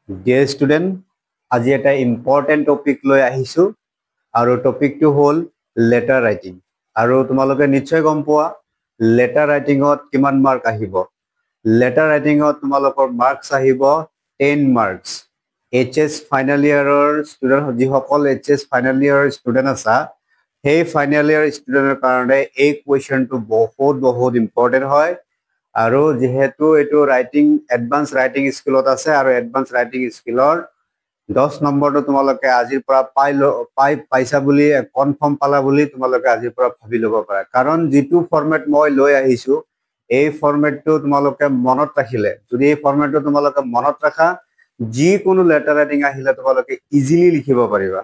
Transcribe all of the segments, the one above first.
Dear student, আজি এটা important topic লৈ আহিছো আৰু টপিকটো হ'ল letter writing আৰু তোমালোকে নিশ্চয় গম পোৱা letter writing ত কিমান মাৰ্ক আহিব letter writing ত তোমালোকৰ মাৰ্কস আহিব 10 মাৰ্কস HS ফাইনাল ইয়াৰৰ ষ্টুডেন্ট যিসকল HS ফাইনাল ইয়াৰৰ ষ্টুডেন্ট আছা সেই ফাইনাল ইয়াৰ ষ্টুডেন্টৰ কাৰণে এই কোৱেশ্চনটো বহুত ইম্পৰ্টেন্ট হয় আৰু যেহেতু এটো ৰাইটিং এডভান্স ৰাইটিং স্কিলত আছে আৰু এডভান্স ৰাইটিং স্কিলৰ 10 নম্বৰটো তোমালোকে আজিৰ পৰা পাইছা বুলি কনফাৰ্ম পালা বুলি তোমালোকে আজিৰ পৰা ভাবি ল'ব পাৰা কাৰণ যেটো ফৰমেট মই লৈ আহিছো এই ফৰমেটটো তোমালোকে মনত ৰাখিলে যদি এই ফৰমেটটো তোমালোকে মনত ৰাখা যি কোনো লেটাৰ ৰাইটিং আহিলে তোমালোকে ইজিলি লিখিব পাৰিবা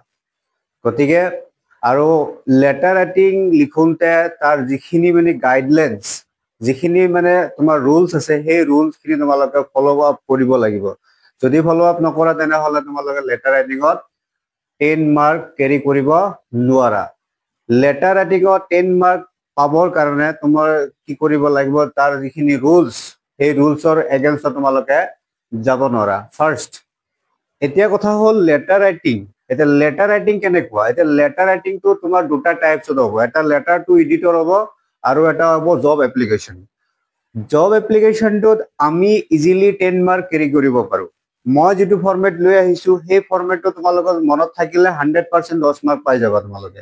গতিকে আৰু লেটাৰ ৰাইটিং লিখোনতে তাৰ যিখিনি মানে গাইডলাইনস যিখিনি মানে তোমাৰ ৰুলস আছে সেই ৰুলস খিনি তোমালোকে ফলো আপ কৰিব লাগিব যদি ফলো আপ নকৰা তেনে হলে তোমালোকে লেটাৰ ৰাইটিংত 10 মাৰ্ক কেৰি কৰিব নোৱাৰা লেটাৰ ৰাইটিংত 10 মাৰ্ক পাবৰ কাৰণে তোমাৰ কি কৰিব লাগিব তাৰ যিখিনি ৰুলস সেই ৰুলসৰ এগেইনষ্ট তোমালোকে যাব নোৱাৰা ফাৰ্স্ট এতিয়া কথা হ'ল লেটাৰ ৰাইটিং এটা লেটাৰ ৰাইটিং কেনেকুৱা এটা লেটাৰ ৰাইটিং তো তোমাৰ দুটা টাইপছত হ'ব এটা লেটাৰ টু এডিটৰ হ'ব আৰু এটা হ'ব জব এপ্লিকেশন জব এপ্লিকেশনটোত আমি ইজিলি 10 মাৰ্ক কেৰি কৰিব পাৰো মই যেটো ফৰমেট লৈ আহিছো সেই ফৰমেটটো তোমালোকৰ মনত থাকিলে 100% 10 মাৰ্ক পাই যাবা তোমালোকে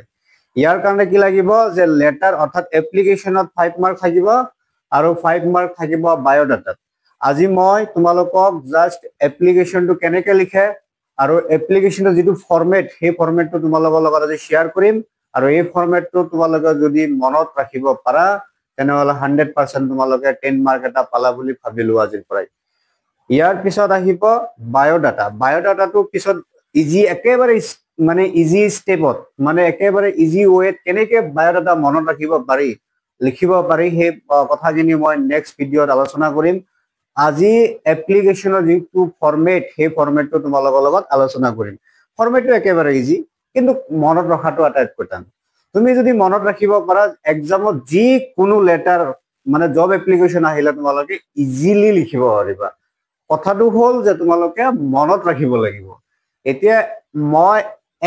ইয়াৰ কাৰণে কি লাগিব যে লেটাৰ অৰ্থাৎ এপ্লিকেশনত 5 মাৰ্ক থাকিব আৰু 5 মাৰ্ক থাকিব বায়োডাটাত আজি মই তোমালোকক জাস্ট এপ্লিকেশনটো কেনেকৈ লিখে আৰু এপ্লিকেশনৰ যেটো ফৰমেট সেই ফৰমেটটো তোমালোকৰ লগত আজি শেয়াৰ কৰিম আৰু এই ফৰমেটটো তোমালোকে যদি মনত ৰাখিব পাৰা তেনেহলে 100% তোমালোকে 10 মাৰ্ক এটা পালা বুলি ভাবিলো আজিৰ পৰাই ইয়াৰ পিছত আহিব বায়োডাটাটো পিছত ইজি একেবাৰে মানে ইজি স্টেপত মানে একেবাৰে ইজি ওয়েত কেনেকৈ বায়োডাটা মনত ৰাখিব পাৰি লিখিব পাৰি সেই কথাখিনি মই নেক্সট ভিডিঅত আলোচনা কৰিম আজি এপ্লিকেশনৰ যেটো ফৰমেট সেই ফৰমেটটো তোমালোকৰ লগত আলোচনা কৰিম ফৰমেটটো একেবাৰে ইজি কিন্তু মনত ৰখাটো আটাইতকৈ টান তুমি যদি মনত ৰাখিব পাৰা এক্সামত যি কোনো লেটাৰ মানে জব এপ্লিকেশন আহিলে তোমালোকে ইজিলি লিখিব পাৰিবা কথাটো হ'ল যে তোমালোকে মনত ৰাখিব লাগিব এতিয়া মই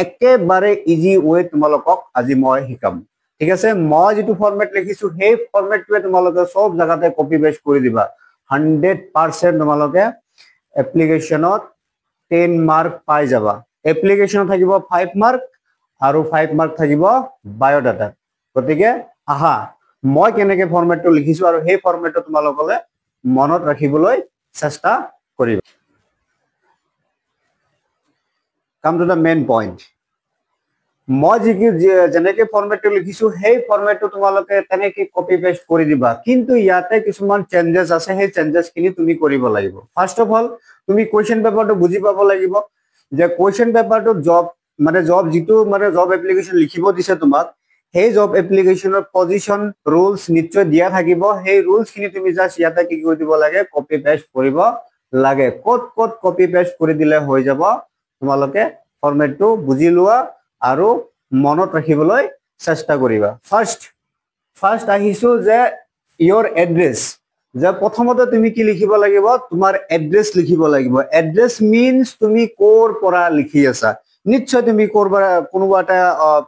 একেবাৰে ইজি ওয়ে তোমালোকক আজি মই শিকাম ঠিক আছে মই যেটো ফৰমেট লিখিছো সেই ফৰমেটটোৱে তোমালোকে সব জায়গাতে কপি পেস্ট কৰি দিবা 100% তোমালোকে এপ্লিকেশনত 10 মাৰ্ক পাই যাবা এপ্লিকেশনত থাকিব 5 মাৰ্ক আৰু 5 মাৰ্ক থাকিব বায়োডাটা গতিকে আহা মই কেনেকৈ ফৰমেটটো লিখিছো আৰু সেই ফৰমেটটো তোমালোকলে মনত ৰাখিবলৈ চেষ্টা কৰিবা come to the main point মই যেনেকৈ ফৰমেটটো লিখিছো সেই ফৰমেটটো তোমালোকে তেনেকৈ কপি পেস্ট কৰি দিবা কিন্তু ইয়াতে কিছুমান চেঞ্জেস আছে সেই চেঞ্জেসখিনি তুমি কৰিব লাগিব ফাৰ্স্ট অফ অল তুমি কোৱেশ্চন পেপাৰটো বুজি পাব লাগিব যে কোৱেশ্চন পেপাৰটো জব যেটো মানে জব এপ্লিকেশন লিখিব দিছে তোমাক সেই জব এপ্লিকেশনৰ পজিশন ৰুলস নিশ্চয় দিয়া থাকিব সেই ৰুলসখিনি তুমি জাস্ট ইয়াতে কি কৰি দিব লাগে কপি পেস্ট কৰিব লাগে কত কপি পেস্ট কৰি দিলে হৈ যাব তোমালোকে ফৰমেটটো বুজি লোৱা আৰু মনত ৰাখিবলৈ চেষ্টা কৰিবা ফাৰ্স্ট আহিছো যে your address যে প্ৰথমতে তুমি কি লিখিব লাগিব তোমাৰ এড্ৰেছ লিখিব লাগিব এড্ৰেছ মিন্স তুমি কৰ পৰা লিখি আছা নিশ্চয় তুমি কৰ পৰা কোনোবা এটা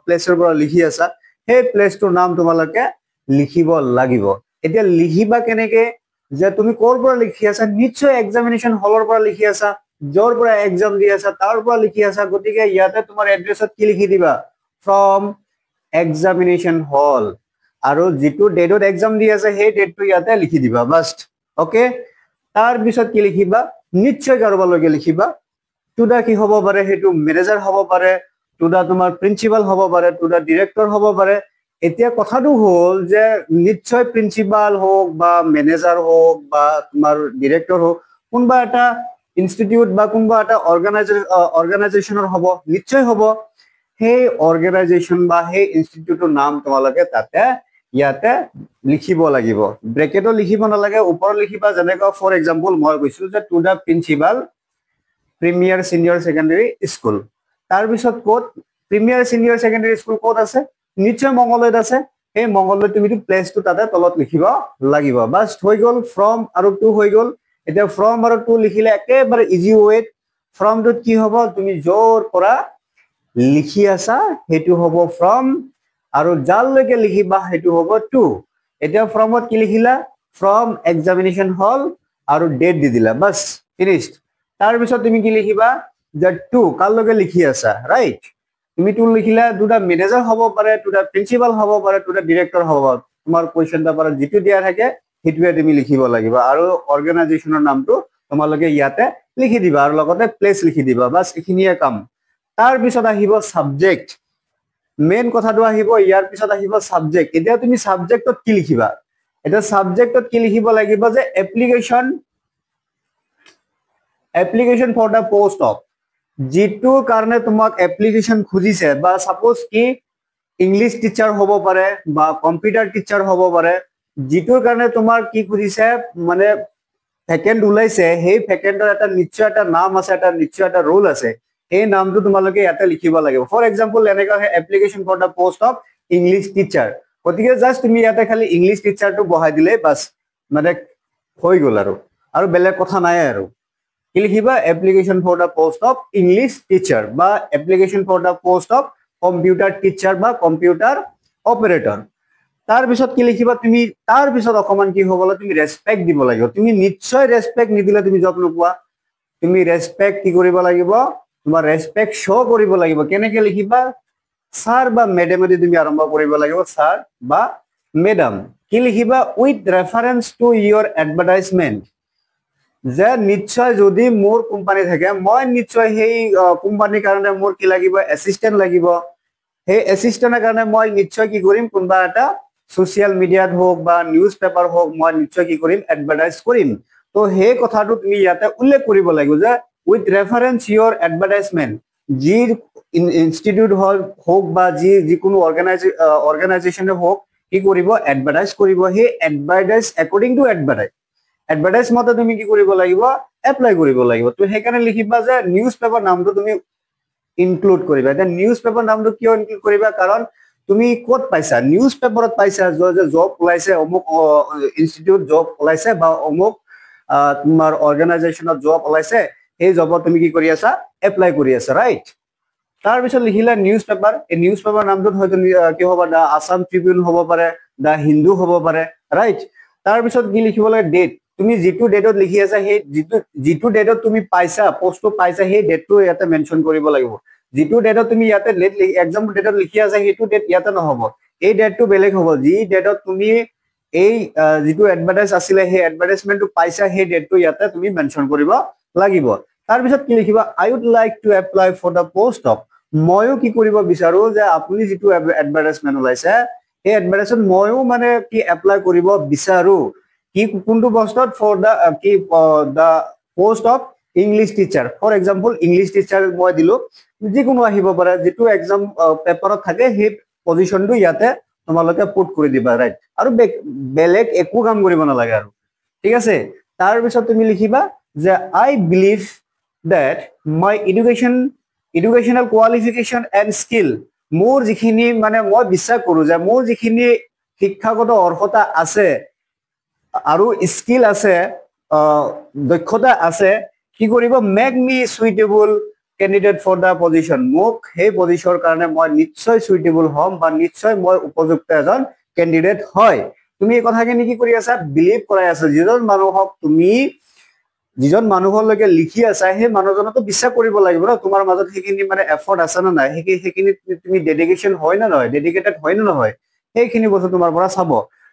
প্লেছৰ পৰা লিখি আছা সেই প্লেছটোৰ নাম তোমালোকে লিখিব লাগিব এতিয়া লিখিবা কেনেকৈ যে তুমি কৰ পৰা লিখি আছা নিশ্চয় এক্সামিনেশন হলৰ পৰা লিখি আছা জৰ পৰা এক্সাম দি আছা তাৰ পৰা লিখি আছা গতিকে ইয়াতে তোমাৰ এড্ৰেছত কি লিখি দিবা ফ্ৰম এক্সামিনেশন হল আৰু যেটো ডেটত এক্সাম দি আছে সেই ডেটটো ইয়াতে লিখি দিবা বাস ওকে তাৰ পিছত কি লিখিবা নিশ্চয় কাৰোবালৈকে লিখিবা টুডা কি হ'ব পাৰে হেতু ম্যানেজাৰ হ'ব পাৰে টুডা তোমাৰ প্ৰিন্সিপাল হ'ব পাৰে টুডা ডাইৰেক্টৰ হ'ব পাৰে এতিয়া কথাটো হ'ল যে নিশ্চয় প্ৰিন্সিপাল হোক বা ম্যানেজাৰ হোক বা তোমাৰ ডাইৰেক্টৰ হোক কোনবা এটা ইনষ্টিটিউট বা কোনবা এটা অৰ্গানাইজেচনৰ হ'ব নিশ্চয় হ'ব সেই অৰ্গানাইজেচন বা সেই ইনষ্টিটিউটৰ নাম তোমালোকে তাতে ইয়াতে লিখিব লাগিব ব্ৰেকেটত লিখিব নালাগে ওপৰত লিখিবা যেনেকৈ ফৰ এক্সাম্পল মই কৈছো যে to the principal premier senior secondary school তাৰ পিছত code premier senior secondary school code আছে নিশ্চয় মঙ্গলদৈত আছে এই মঙ্গলদৈত তুমি প্লেসটো তাতে তলত লিখিব লাগিব বাস হৈ গল ফ্ৰম আৰু টু হৈ গল এতিয়া ফ্ৰম আৰু টু লিখিলে একেবাৰে ইজি ওয়েত ফ্ৰমটোত কি হ'ব তুমি যৰ পৰা লিখি আছা হেতু হ'ব ফ্ৰম আৰু যালৈকে লিখিবা হেতু হ'ব টু এতিয়া ফ্ৰমত কি লিখিলা ফ্ৰম এক্সামিনেশন হল আৰু ডেট দি দিলা বাস ফিনিশড তাৰ পিছত তুমি কি লিখিবা যে টু কালৈকে লিখি আছা ৰাইট তুমি টু লিখিলা দুটা ম্যানেজাৰ হ'ব পাৰে দুটা প্ৰিন্সিপাল হ'ব পাৰে দুটা ডাইৰেক্টৰ হ'ব তোমাৰ কোৱেশ্চন পেপাৰত যেটো দিয়া থাকে হেতুৱে তুমি লিখিব লাগিব আৰু অৰ্গানাইজেচনৰ নামটো তোমালোকে ইয়াতে লিখি দিবা আৰু লগতে প্লেস লিখি দিবা বাস এখিনিয়ে কাম তাৰ পিছত আহিব সাবজেক্ট মেইন কথাটো আহিব ইয়াৰ পিছত আহিব সাবজেক্ট এতিয়া তুমি সাবজেক্টত কি লিখিবা এটা সাবজেক্টত কি লিখিব লাগিব যে application for the post of যেটো কাৰণে তোমাক এপ্লিকেশন খুজিছে বা সাপোজ কি ইংলিশ টিচাৰ হ'ব পাৰে বা কম্পিউটাৰ টিচাৰ হ'ব পাৰে যেটোৰ কাৰণে তোমাৰ কি খুজিছে মানে ভ্যাকেন্ট ওলাইছে সেই ভ্যাকেন্টৰ এটা নিশ্চয় এটা নাম আছে এটা নিশ্চয় এটা ৰোল আছে এই নামটো তোমালোকে ইয়াতে লিখিব লাগিব ফৰ এক্সাম্পল এনেকা application for the post of English teacher গতিকে জাস্ট তুমি ইয়াতে খালি ইংলিশ টিচাৰটো বহাই দিলে বাস মানে হৈ গল আৰু বেলেগ কথা নাই আৰু কি লিখিবা application for the post of English teacher বা application for the post of computer teacher বা কম্পিউটাৰ অপাৰেটৰ তাৰ পিছত কি লিখিবা তুমি তাৰ পিছত অকমান কি হ'বলা তুমি ৰেসপেক্ট দিব লাগিব তুমি নিশ্চয় ৰেসপেক্ট নিদিলে তুমি জব নোপোৱা তুমি ৰেসপেক্ট কি কৰিব লাগিব তোমাৰ ৰেসপেক্ট শো কৰিব লাগিব কেনেকে লিখিবা স্যাৰ বা মেডাম দি তুমি আৰম্ভ কৰিব লাগিব স্যাৰ বা মেডাম কি লিখিবা with reference to your advertisement যে নিশ্চয় যদি মোৰ কোম্পানী থাকে মই নিশ্চয় সেই কোম্পানীৰ কাৰণে মোৰ কি লাগিব এসিস্ট্যান্ট লাগিব সেই এসিস্ট্যান্টৰ কাৰণে মই নিশ্চয় কি কৰিম কোনবা এটা সোশ্যাল মিডিয়াত হোক বা নিউজ পেপাৰ হোক মই নিশ্চয় কি কৰিম এডভাৰটাইজ কৰিম তো সেই কথাটো তুমি ইয়াতে উল্লেখ কৰিব লাগিব যে উইথ ৰেফাৰেন্স ইয়োৰ এডভাৰটাইজমেন্ট যি ইনষ্টিটিউট হোক বা যিকোনো অৰ্গানাইজেচনে হোক কি কৰিব এডভাৰটাইজ কৰিব সেই এডভাৰটাইজ একৰ্ডিং টু এডভাৰটাইজ মতে তুমি কি কৰিব লাগিব এপ্লাই কৰিব লাগিব তো সেইকাৰণে লিখিবা যে নিউজ পেপাৰ নামটো তুমি ইনক্লুড কৰিবা এটা নিউজ পেপাৰ নামটো কিয় ইনক্লুড কৰিবা কাৰণ তুমি কোত পাইছা নিউজ পেপাৰত পাইছা যে জব ওলাইছে অমুক ইনষ্টিটিউট জব ওলাইছে বা অমুক তোমাৰ অৰ্গানাইজেচনত জব ওলাইছে এই জবত তুমি কি কৰি আছা এপ্লাই কৰি আছা ৰাইট তাৰ পিছত লিখিলা নিউজ পেপাৰ এই নিউজ পেপাৰ নামটো হয়তো কি হ'ব দা আসাম ট্ৰিবিউন হ'ব পাৰে দা হিন্দু হ'ব পাৰে ৰাইট তাৰ পিছত কি লিখিব লাগে ডেট তুমি যেটো ডেটত লিখি আছা সেই যেটো ডেটত তুমি পাইছা পোষ্টটো পাইছা সেই ডেটটো ইয়াতে মেনশন কৰিব লাগিব যেটো ডেটত তুমি ইয়াতে এক্সাম্পল ডেটত লিখি আছা সেইটো ডেট ইয়াতে নহব এই ডেটটো বেলেগ হ'ব যি ডেটত তুমি এই যেটো এডভাৰটাইজ আছিল সেই এডভাৰটাইজমেন্টটো পাইছা সেই ডেটটো ইয়াতে তুমি মেনশন কৰিব লাগিব তাৰ পিছত কি লিখিবা I would like to apply for the post of ময়ো কি কৰিব বিচাৰো যে আপুনি যেটো এডভাৰটাইজমেন্ট ওলাইছে এই এডভাৰটাইজমেন্ট ময়ো মানে কি এপ্লাই কৰিব বিচাৰো কি কোনটো পোষ্টত ফৰ দা কি the post of English teacher for example English teacher মই দিলো যিকোনো আহিব পাৰে যেটো এক্সাম পেপাৰত থাকে সেই পজিশনটো ইয়াতে তোমালোকে পুট কৰি দিবা ৰাইট আৰু বেলেগ একো কাম কৰিব নালাগে আৰু ঠিক আছে তাৰ পিছত তুমি লিখিবা যে আই believe that my educational qualification and skill মোৰ যিখিনি মানে মই বিশ্বাস কৰো যে মোৰ যিখিনি শিক্ষাগত অৰ্হতা আছে আৰু স্কিল আছে দক্ষতা আছে কি কৰিব make me suitable candidate for the position মোক সেই পজিশনৰ কাৰণে মই নিশ্চয় সুইটেবল হম বা নিশ্চয় মই উপযুক্ত এজন ক্যান্ডিডেট হয় তুমি এই কথাখিনি কি কৰি আছা বিলিভ কৰাই আছা যিজন মানুহলৈকে লিখি আছা সেই মানুহজনতো বিশ্বাস কৰিব লাগিব না তোমাৰ মাজত সেইখিনি মানে এফৰ্ট আছে না নাই সেইখিনি তুমি ডেডিকেশন হয় না নহয় ডেডিকেটেড হয় না নহয় সেইখিনি বস্তু তোমাৰ পৰা চাব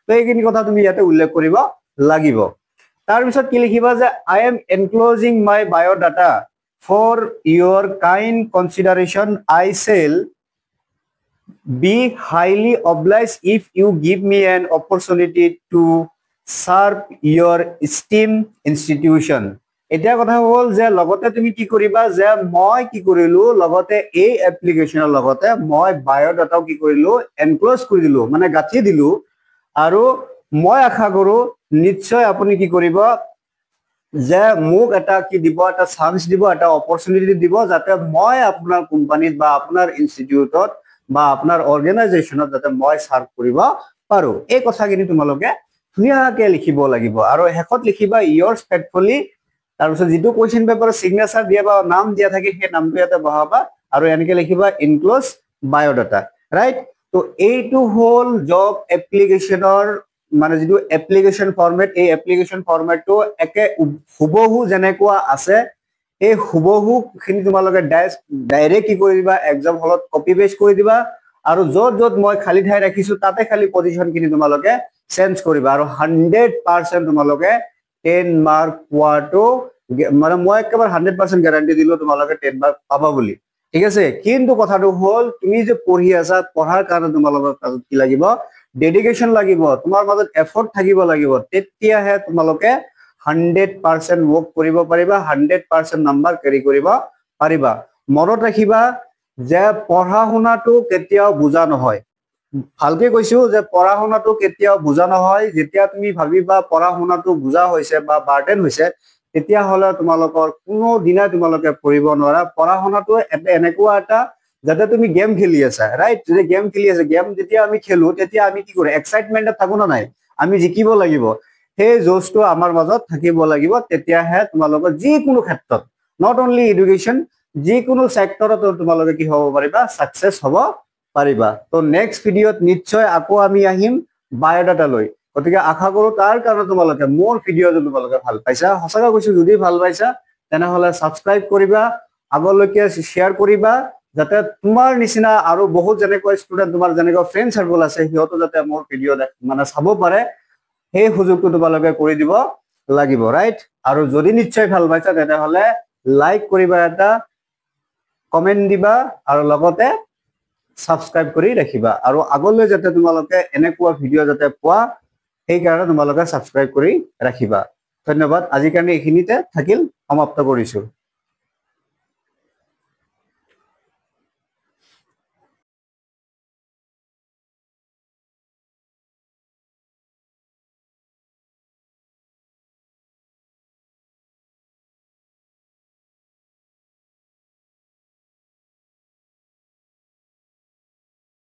তো এইখিনি কথা তুমি ইয়াতে উল্লেখ কৰিব লাগিব তাৰ পিছত কি লিখিবা যে I am enclosing my biodata for your kind consideration I shall be highly obliged if you give me an opportunity to serve your esteemed institution এতিয়া কথা হ'ল যে লগতে তুমি কি কৰিবা যে মই কি কৰিলো লগতে এই এপ্লিকেশনৰ লগতে মই বায়োডাটাও কি কৰিলো এনক্লোজ কৰি দিলো মানে গাঁঠি দিলো আৰু মই আশা কৰো নিশ্চয় আপুনি কি কৰিব যে মোক এটা কি দিব এটা চান্স দিব এটা অপৰচুনিটি দিব যাতে মই আপোনাৰ কোম্পানীত বা আপোনাৰ ইনষ্টিটিউটত বা আপোনাৰ অৰ্গানাইজেচনত যাতে মই সাৰ্ভ কৰিব পাৰো এই কথাখিনি তোমালোকে ধুনিয়াকে লিখিব লাগিব আৰু হেকত লিখিবা yours faithfully তাৰ পিছত যেটো কোৱেশ্চন পেপাৰৰ সিগনেচাৰ দিয়া বা নাম দিয়া থাকে সেই নামটো ইয়াতে বহাবা আৰু এনেকে লিখিবা ইনক্লোজ বায়োডাটা ৰাইট তো এইটো হল জব এপ্লিকেশনৰ মানে যেটো এপ্লিকেশন ফৰমেট এই এপ্লিকেশন ফৰমেটটো একে হুবহু যেনেকুৱা আছে এই হুবহু খিনি তোমালোকে ডাইৰেক্ট কি কৰি দিবা এক্সাম হলত কপি পেস্ট কৰি দিবা আৰু যত যত মই খালি ঠাই ৰাখিছো তাতে খালি পজিশন খিনি তোমালোকে চেঞ্জ কৰিবা আৰু 100% তোমালোকে 10 মাৰ্ক পোৱাটো মানে মই একেবাৰে 100% গ্যাৰান্টি দিলো তোমালোকে 10 মাৰ্ক পাবা বুলি ঠিক আছে কিন্তু কথাটো হল তুমি যে পঢ়ি আছা পঢ়াৰ কাৰণে তোমালোকৰ কি লাগিব ডেডিকেশন লাগিব তোমাৰ মাজত এফৰ্ট থাকিব লাগিব তেতিয়াহে তোমালোকে 100% work কৰিব পাৰিবা 100% নাম্বাৰ ক্যাৰি কৰিব পাৰিবা মনত ৰাখিবা যে পঢ়া শুনাটো কেতিয়াও বুজা নহয় ভালকে কৈছো যে পঢ়া শুনাটো কেতিয়াও বুজা নহয় যেতিয়া তুমি ভাবিবা পঢ়া শুনাটো বুজা হৈছে বা বাৰ্ডেন হৈছে তেতিয়া হলে তোমালোকৰ কোনো দিনা তোমালোকে পঢ়িব নোৱাৰা পঢ়া শুনাটো এনেকুৱা এটা যাতে তুমি গেম খেলি আছা ৰাইট যদি গেম খেলি আছে গেম যেতিয়া আমি খেলো তেতিয়া আমি কি কৰো এক্সাইটমেন্টত থাকো না নাই আমি জিকিব লাগিব সেই জোশটো আমাৰ মাজত থাকিব লাগিব তেতিয়াহে তোমালোকৰ যিকোনো ক্ষেত্ৰত নট অনলি এডুকেশন যিকোনো সেক্টৰত তোমালোকে কি হ'ব পাৰিবা সাকসেস হ'ব পাৰিবা তো নেক্সট ভিডিঅত নিশ্চয় আকৌ আমি আহিম বায়োডাটা লৈ গতিকে আশা কৰো তাৰ কাৰণে তোমালোকে মোৰ ভিডিঅ' যদি তোমালোকে ভাল পাইছা সঁচাকৈ কৈছো যদি ভাল পাইছা তেনেহলে সাবস্ক্ৰাইব কৰিবা আগলৈকে শেয়াৰ কৰিবা যাতে তোমাৰ নিচিনা আৰু বহুত যেনেকৈ ষ্টুডেন্ট তোমাৰ যেনেকৈ ফ্ৰেণ্ড সাৰ্কেল আছে হিয়তো যাতে মোৰ ভিডিঅ' মানে চাব পাৰে সেই সুযোগটো তোমালোকে কৰি দিব লাগিব ৰাইট আৰু যদি নিশ্চয় ভাল পাইছা তেনেহলে লাইক কৰিবা এটা কমেন্ট দিবা আৰু লগতে সাবস্ক্ৰাইব কৰি ৰাখিবা আৰু আগলৈ যাতে তোমালোকে এনেকুৱা ভিডিঅ' যাতে পোৱা সেই কাৰণে তোমালোকে সাবস্ক্ৰাইব কৰি ৰাখিবা ধন্যবাদ আজি কাৰণে এইখিনিতে থাকিল সমাপ্ত কৰিছো